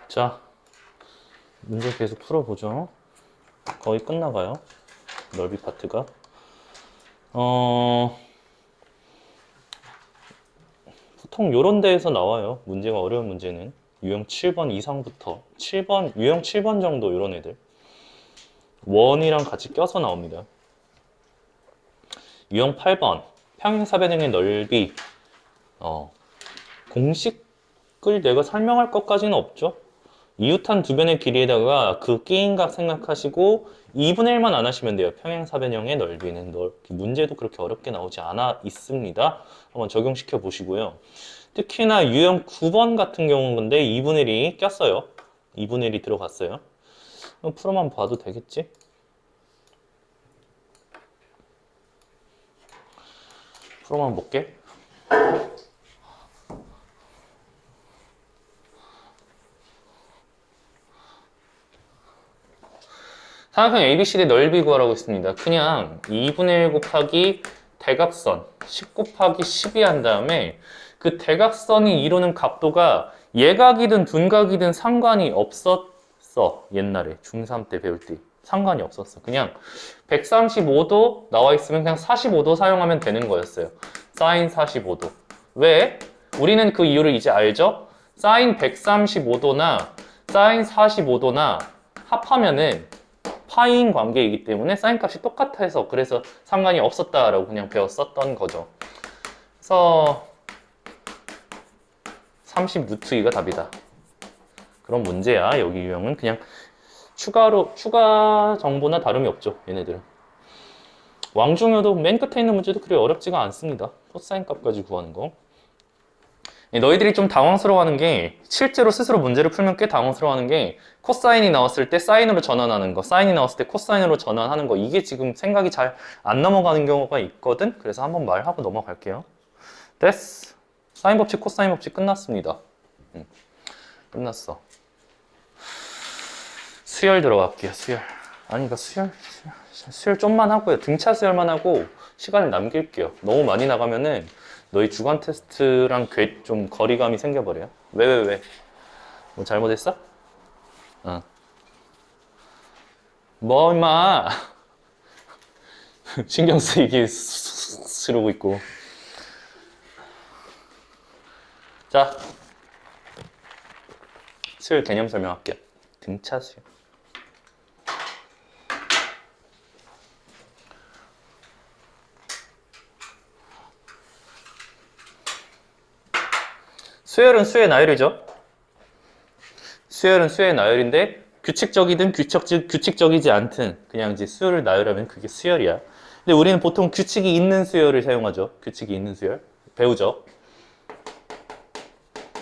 자, 문제 계속 풀어보죠. 거의 끝나가요. 넓이 파트가. 보통 요런 데에서 나와요. 문제가 어려운 문제는. 유형 7번 이상부터. 유형 7번 정도 요런 애들. 원이랑 같이 껴서 나옵니다. 유형 8번. 평행사변형의 넓이. 공식을 내가 설명할 것까지는 없죠. 이웃한 두 변의 길이에다가 그 끼인각 생각하시고 2분의 1만 안 하시면 돼요. 평행사변형의 넓이는 문제도 그렇게 어렵게 나오지 않아 있습니다. 한번 적용시켜 보시고요. 특히나 유형 9번 같은 경우는 근데 2분의 1이 꼈어요. 2분의 1이 들어갔어요. 그럼 풀어만 봐도 되겠지? 풀어만 볼게. 삼각형 ABCD 넓이 구하라고 했습니다. 그냥 2분의 1 곱하기 대각선 10 곱하기 12 한 다음에 그 대각선이 이루는 각도가 예각이든 둔각이든 상관이 없었어. 옛날에 중3 때 배울 때 상관이 없었어. 그냥 135도 나와 있으면 그냥 45도 사용하면 되는 거였어요. 사인 45도. 왜? 우리는 그 이유를 이제 알죠? 사인 135도나 사인 45도나 합하면은 파이인 관계이기 때문에 사인 값이 똑같아서 그래서 상관이 없었다라고 그냥 배웠었던 거죠. 그래서 30 루트 2가 답이다. 그런 문제야. 여기 유형은 그냥 추가 정보나 다름이 없죠. 얘네들은. 왕중효도 맨 끝에 있는 문제도 그리 어렵지가 않습니다. 코사인 값까지 구하는 거. 너희들이 좀 당황스러워하는 게 실제로 스스로 문제를 풀면 꽤 당황스러워하는 게 코사인이 나왔을 때 사인으로 전환하는 거, 사인이 나왔을 때 코사인으로 전환하는 거, 이게 지금 생각이 잘 안 넘어가는 경우가 있거든. 그래서 한번 말하고 넘어갈게요. 됐어. 사인 법칙, 코사인 법칙 끝났습니다. 끝났어. 수열 들어갈게요. 수열. 아니, 그러니까 수열 좀만 하고요. 등차 수열만 하고 시간을 남길게요. 너무 많이 나가면은 너희 주간 테스트랑 좀 거리감이 생겨버려요. 왜? 뭐 잘못했어? 뭐 임마 신경 쓰이게 쓰러고 있고. 자, 수열 개념 설명할게요. 등차 수열. 수열은 수의 나열이죠. 수열은 수의 나열인데 규칙적이든 규칙적이지 않든 그냥 이제 수열을 나열하면 그게 수열이야. 근데 우리는 보통 규칙이 있는 수열을 사용하죠. 규칙이 있는 수열. 배우죠.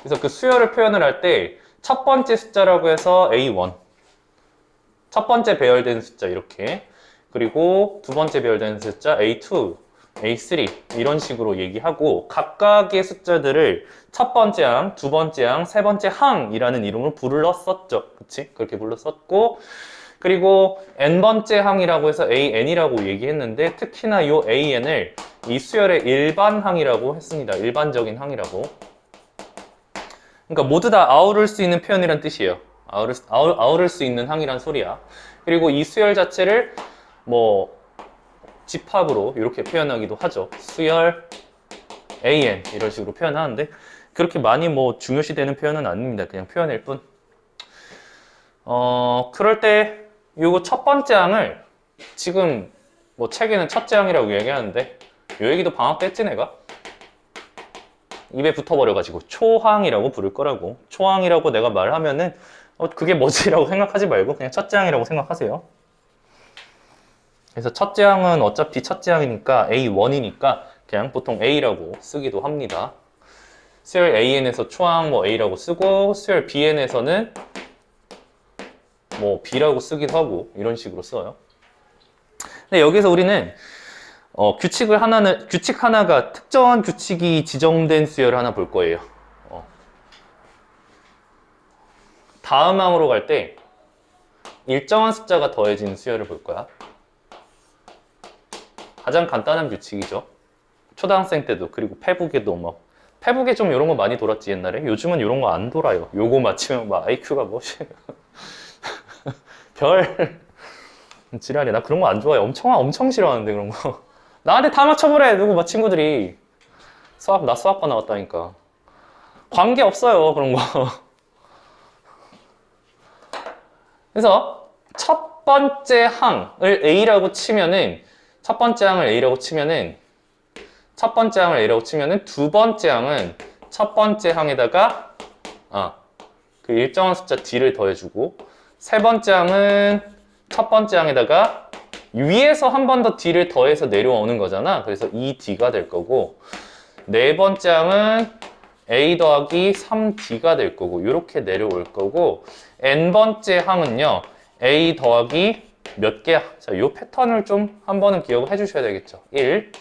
그래서 그 수열을 표현을 할 때 첫 번째 숫자라고 해서 A1. 첫 번째 배열된 숫자 이렇게. 그리고 두 번째 배열된 숫자 A2. A3 이런 식으로 얘기하고 각각의 숫자들을 첫 번째 항, 두 번째 항, 세 번째 항이라는 이름으로 불렀었죠. 그치? 그렇게 불렀었고 그리고 n번째 항이라고 해서 AN이라고 얘기했는데 특히나 이 AN을 이 수열의 일반 항이라고 했습니다. 일반적인 항이라고. 그러니까 모두 다 아우를 수 있는 표현이란 뜻이에요. 아우를 수 있는 항이란 소리야. 그리고 이 수열 자체를 뭐 집합으로 이렇게 표현하기도 하죠. 수열 AN 이런 식으로 표현하는데 그렇게 많이 뭐 중요시되는 표현은 아닙니다. 그냥 표현일 뿐. 그럴 때 요거 첫 번째 항을 지금 뭐 책에는 첫째 항이라고 얘기하는데 요 얘기도 방학 때 했지 내가? 입에 붙어버려가지고 초항이라고 부를 거라고. 초항이라고 내가 말하면은 그게 뭐지라고 생각하지 말고 그냥 첫째 항이라고 생각하세요. 그래서 첫째 항은 어차피 첫째 항이니까 A1이니까 그냥 보통 A라고 쓰기도 합니다. 수열 AN에서 초항 뭐 A라고 쓰고 수열 BN에서는 뭐 B라고 쓰기도 하고 이런 식으로 써요. 근데 여기서 우리는 규칙 하나가 특정한 규칙이 지정된 수열 하나 볼 거예요. 다음 항으로 갈 때 일정한 숫자가 더해진 수열을 볼 거야. 가장 간단한 규칙이죠. 초등학생 때도 그리고 페북에도 뭐 페북에 좀 이런 거 많이 돌았지 옛날에. 요즘은 이런 거 안 돌아요. 요거 맞추면 막 IQ가 뭐지? 별 지랄이야. 나 그런 거 안 좋아해. 엄청 싫어하는데 그런 거. 나한테 다 맞춰보래. 누구 막 친구들이. 나 수학과 나왔다니까. 관계 없어요 그런 거. 그래서 첫 번째 항을 A라고 치면은 두 번째 항은 첫 번째 항에다가 그 일정한 숫자 D를 더해주고, 세 번째 항은 첫 번째 항에다가 위에서 한 번 더 D를 더해서 내려오는 거잖아. 그래서 2D가 될 거고, 네 번째 항은 A 더하기 3D가 될 거고, 이렇게 내려올 거고, N번째 항은요, A 더하기 몇 개야? 자, 이 패턴을 좀 한 번은 기억을 해주셔야 되겠죠. 1,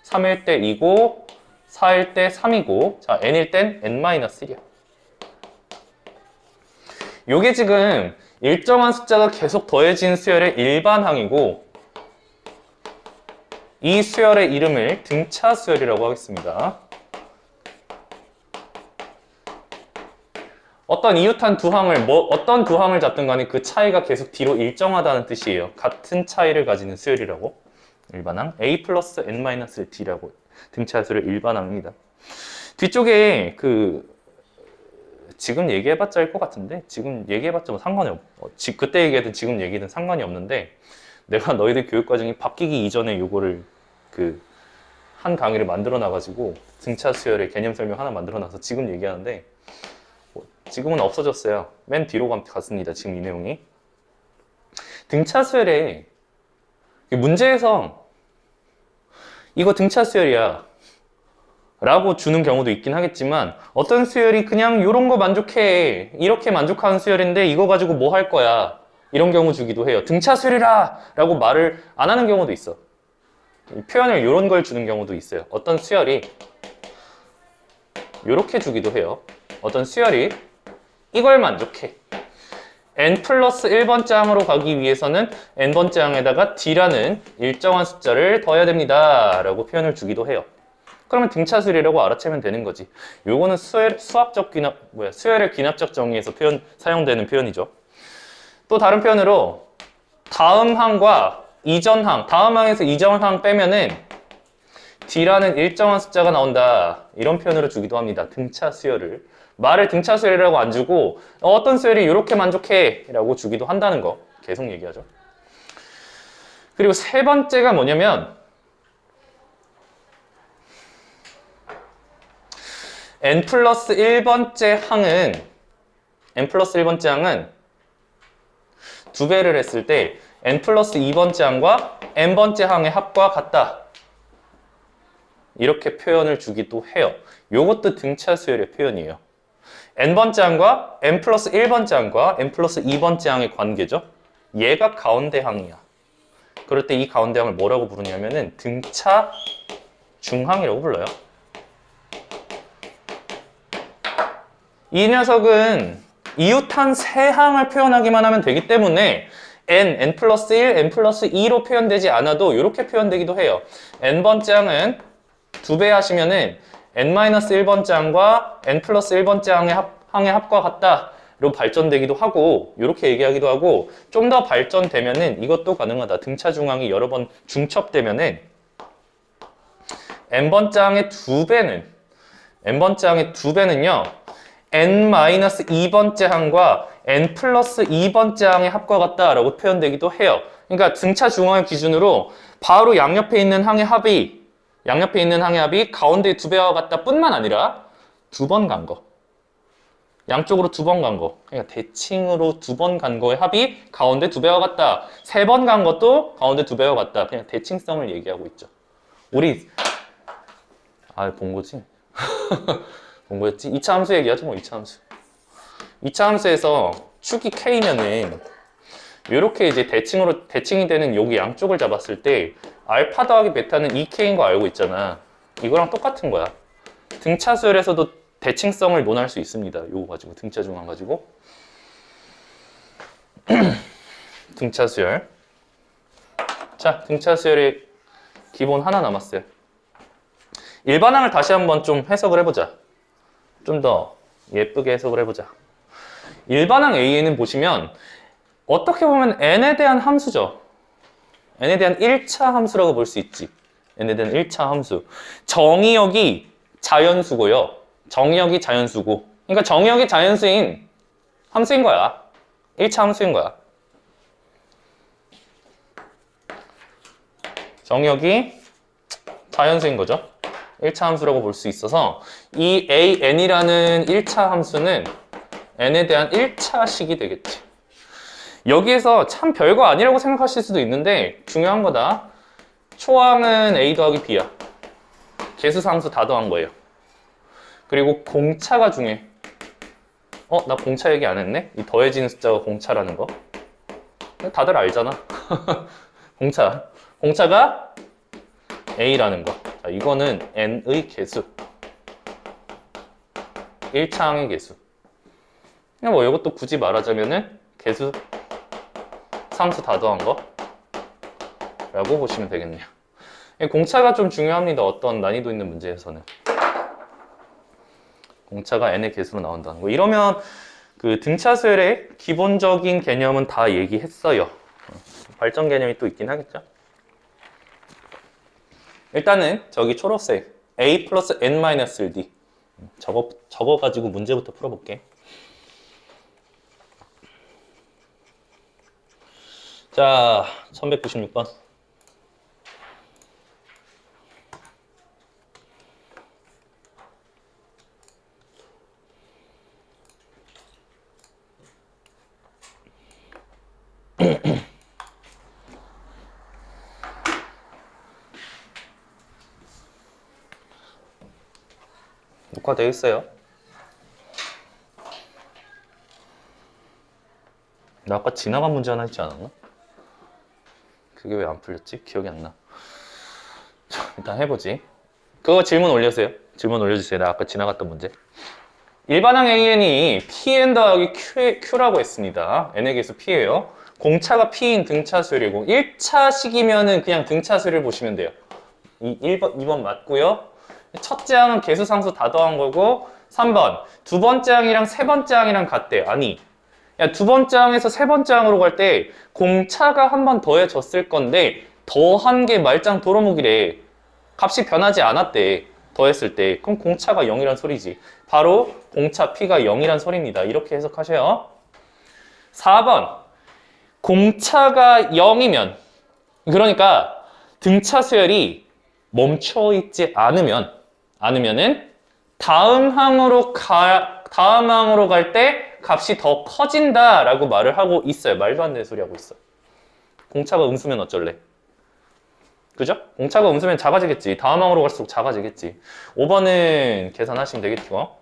3일 때 2고, 4일 때 3이고, 자, N일 땐 N-1이야. 요게 지금 일정한 숫자가 계속 더해진 수열의 일반항이고, 이 수열의 이름을 등차 수열이라고 하겠습니다. 어떤 이웃한 두 항을 어떤 두 항을 잡든 간에 그 차이가 계속 뒤로 일정하다는 뜻이에요. 같은 차이를 가지는 수열이라고. 일반항 A 플러스 N-D라고 등차 수열의 일반항입니다. 뒤쪽에 지금 얘기해봤자 할 것 같은데, 지금 얘기해봤자 뭐 상관이 그때 얘기하든 지금 얘기든 상관이 없는데, 내가 너희들 교육과정이 바뀌기 이전에 요거를 한 강의를 만들어 놔가지고 등차 수열의 개념 설명 하나 만들어 놔서 지금 얘기하는데, 지금은 없어졌어요. 맨 뒤로 갔습니다. 지금 이 내용이. 등차 수열의 문제에서 이거 등차 수열이야 라고 주는 경우도 있긴 하겠지만, 어떤 수열이 그냥 이런 거 만족해, 이렇게 만족하는 수열인데 이거 가지고 뭐 할 거야, 이런 경우 주기도 해요. 등차 수열이라 라고 말을 안 하는 경우도 있어. 표현을 이런 걸 주는 경우도 있어요. 어떤 수열이 이렇게 주기도 해요. 어떤 수열이 이걸 만족해. n 플러스 1번째 항으로 가기 위해서는 n번째 항에다가 d라는 일정한 숫자를 더해야 됩니다 라고 표현을 주기도 해요. 그러면 등차수열이라고 알아채면 되는 거지. 요거는 수열의 귀납적 정의에서 사용되는 표현이죠. 또 다른 표현으로 다음 항과 이전 항, 다음 항에서 이전 항 빼면은 d라는 일정한 숫자가 나온다, 이런 표현으로 주기도 합니다. 등차수열을. 말을 등차수열이라고 안 주고 어떤 수열이 이렇게 만족해 라고 주기도 한다는 거 계속 얘기하죠. 그리고 세 번째가 뭐냐면, n 플러스 1번째 항은 두 배를 했을 때 n 플러스 2번째 항과 n번째 항의 합과 같다, 이렇게 표현을 주기도 해요. 요것도 등차 수열의 표현이에요. n번째 항과 n 플러스 1번째 항과 n 플러스 2번째 항의 관계죠. 얘가 가운데 항이야. 그럴 때 이 가운데 항을 뭐라고 부르냐면은 등차 중항이라고 불러요. 이 녀석은 이웃한 세 항을 표현하기만 하면 되기 때문에 n 플러스 1, n 플러스 2로 표현되지 않아도 이렇게 표현되기도 해요. n번째 항은 두 배 하시면은 n-1번째 항과 n 플러스 1번째 항의 합과 같다로 발전되기도 하고, 이렇게 얘기하기도 하고, 좀 더 발전되면은 이것도 가능하다. 등차 중항이 여러 번 중첩되면은 n번째 항의 두 배는요 n-2번째 항과 n 플러스 2번째 항의 합과 같다라고 표현되기도 해요. 그러니까 등차 중항을 기준으로 바로 양옆에 있는 항의 합이 가운데 두 배와 같다 뿐만 아니라 두 번 간 거, 양쪽으로 두 번 간 거, 그러니까 대칭으로 두 번 간 거의 합이 가운데 두 배와 같다. 세 번 간 것도 가운데 두 배와 같다. 그냥 대칭성을 얘기하고 있죠. 우리 본 거지? 본 거였지? 2차 함수 얘기하죠, 뭐. 2차 함수. 2차 함수에서 축이 K면은 이렇게 이제 대칭이 되는 여기 양쪽을 잡았을 때 알파 더하기 베타는 2K인 거 알고 있잖아. 이거랑 똑같은 거야. 등차 수열에서도 대칭성을 논할 수 있습니다. 요거 가지고, 등차 중항 가지고. 등차 수열. 자, 등차 수열의 기본 하나 남았어요. 일반항을 다시 한번 좀 해석을 해보자. 좀 더 예쁘게 해석을 해보자. 일반항 AN은 보시면 어떻게 보면 n에 대한 함수죠. n에 대한 1차 함수라고 볼 수 있지. n에 대한 1차 함수. 정의역이 자연수고요. 정의역이 자연수고. 그러니까 정의역이 자연수인 함수인 거야. 1차 함수인 거야. 정의역이 자연수인 거죠. 1차 함수라고 볼 수 있어서 이 AN이라는 1차 함수는 n에 대한 1차식이 되겠지. 여기에서 참 별거 아니라고 생각하실 수도 있는데 중요한 거다. 초항은 A 더하기 B야. 개수상수 다 더한 거예요. 그리고 공차가 중요해. 나 공차 얘기 안 했네? 이 더해지는 숫자가 공차라는 거. 다들 알잖아. 공차가 A라는 거. 자, 이거는 N의 개수. 1차항의 개수. 그냥 뭐 이것도 굳이 말하자면은 개수 상수 다 더한 거 라고 보시면 되겠네요. 공차가 좀 중요합니다. 어떤 난이도 있는 문제에서는. 공차가 n의 개수로 나온다는 거. 이러면 그 등차수열의 기본적인 개념은 다 얘기했어요. 발전 개념이 또 있긴 하겠죠. 일단은 저기 초록색 a 플러스 n-1d 저거 가지고 문제부터 풀어볼게. 자, 1196번. 녹화되어 있어요. 나 아까 지나간 문제 하나 있지 않았나? 그게 왜 안 풀렸지? 기억이 안 나. 자, 일단 해보지. 그거 질문 올려주세요. 질문 올려주세요. 나 아까 지나갔던 문제. 일반항 AN이 Pn 더하기 Q라고 했습니다. n의 개수 P예요. 공차가 P인 등차수열이고 1차식이면은 그냥 등차수를 보시면 돼요. 2번 맞고요. 첫째 항은 개수상수 다 더한 거고 3번 두 번째 항이랑 세 번째 항이랑 같대. 아니, 야, 두 번째 항에서 세 번째 항으로 갈 때 공차가 한 번 더해졌을 건데 더한 게 말짱 도로묵이래. 값이 변하지 않았대. 더했을 때. 그럼 공차가 0이란 소리지. 바로 공차 P가 0이란 소리입니다. 이렇게 해석하셔요. 4번 공차가 0이면 그러니까 등차 수열이 멈춰있지 않으면은 다음 항으로 갈 때 값이 더 커진다라고 말을 하고 있어요. 말도 안 되는 소리 하고 있어. 공차가 음수면 어쩔래? 그죠? 공차가 음수면 작아지겠지. 다음 항으로 갈수록 작아지겠지. 5번은 계산하시면 되겠죠.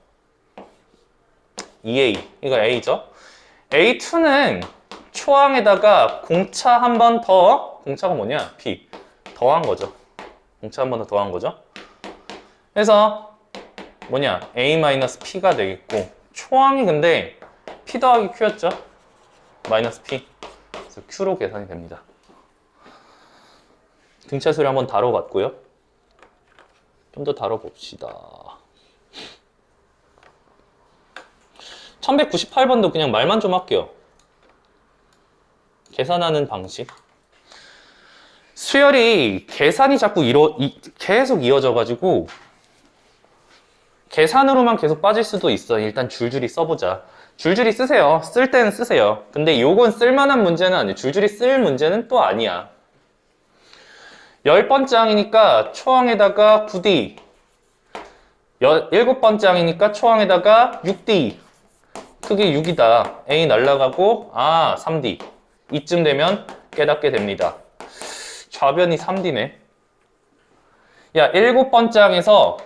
2A, 이거 A죠. A2는 초항에다가 공차 한 번 더, 공차가 뭐냐? P. 더한 거죠. 공차 한 번 더 더한 거죠. 그래서 뭐냐? A-P가 되겠고 초항이 근데 P 더하기 Q였죠? 마이너스 P. 그래서 Q로 계산이 됩니다. 등차수를 한번 다뤄봤고요. 좀 더 다뤄봅시다. 1198번도 그냥 말만 좀 할게요. 계산하는 방식. 수열이 계산이 자꾸 계속 이어져가지고 계산으로만 계속 빠질 수도 있어. 일단 줄줄이 써보자. 줄줄이 쓰세요. 쓸 때는 쓰세요. 근데 요건 쓸만한 문제는 아니에요. 줄줄이 쓸 문제는 또 아니야. 10번째 항이니까 초항에다가 9D 7번째 항이니까 초항에다가 6D 크기 6이다. A 날라가고 3D 이쯤 되면 깨닫게 됩니다. 좌변이 3D네. 야, 7번째 항에서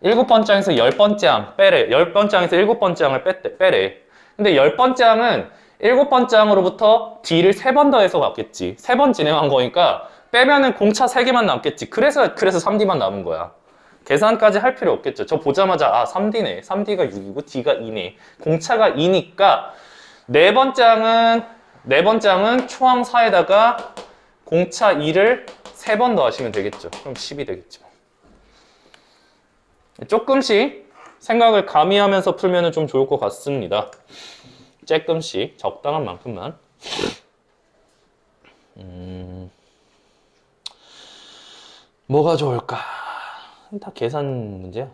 10번째 항 빼래. 10번째 항에서 7번째 항을 빼래. 근데 10번째 항은 7번째 항으로부터 D를 3번 더해서 갔겠지. 3번 진행한 거니까 빼면은 공차 3개만 남겠지. 그래서 3D만 남은 거야. 계산까지 할 필요 없겠죠. 저 보자마자 3D네. 3D가 6이고 D가 2네. 공차가 2니까 네 번째 항은 초항 4에다가 공차 2를 3번 더하시면 되겠죠. 그럼 10이 되겠죠. 조금씩 생각을 가미하면서 풀면 좀 좋을 것 같습니다. 조금씩 적당한 만큼만. 뭐가 좋을까? 다 계산 문제야.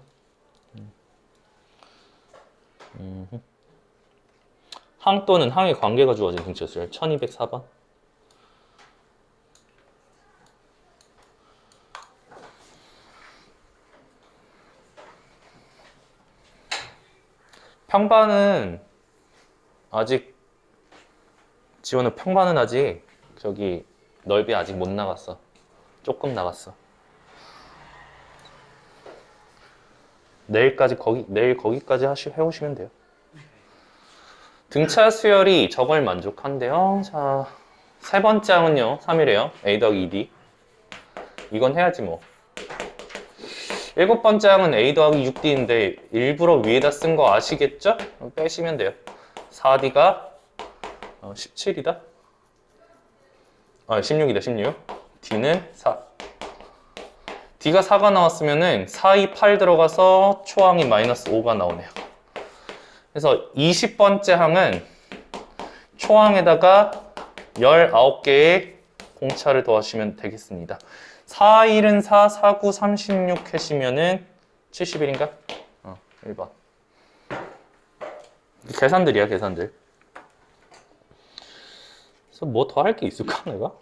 항 또는 항의 관계가 주어진 등차수열 1204번. 평반은 아직 지원은 평반은 아직 저기 넓이 아직 못 나갔어. 조금 나갔어. 내일 거기까지 해오시면 돼요. 등차 수열이 저걸 만족한대요. 자, 세 번째 항은요, 3이래요. A 더하기 2D. 이건 해야지 뭐. 일곱 번째 항은 A 더하기 6D인데 일부러 위에다 쓴 거 아시겠죠? 빼시면 돼요. 4D가 17이다. 16이다, 16. D는 4. D가 4가 나왔으면은 4, 2, 8 들어가서 초항이 마이너스 5가 나오네요. 그래서 20번째 항은 초항에다가 19개의 공차를 더하시면 되겠습니다. 4, 1은 4, 4, 9, 36 하시면은 71인가? 1번. 계산들이야, 계산들. 그래서 뭐 더 할 게 있을까, 내가?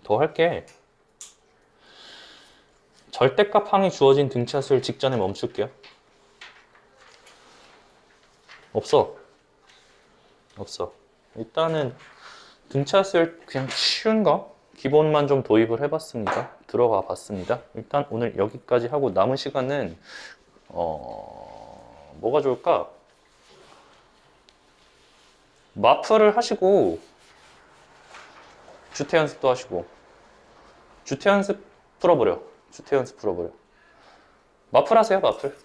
더 할게. 절대값 항이 주어진 등차수열 직전에 멈출게요. 없어. 일단은 등차수열 그냥 쉬운 거 기본만 좀 도입을 해봤습니다. 들어가 봤습니다. 일단 오늘 여기까지 하고 남은 시간은 뭐가 좋을까? 마프를 하시고 주태 연습도 하시고 주태 연습 풀어버려. 마플 하세요, 마플.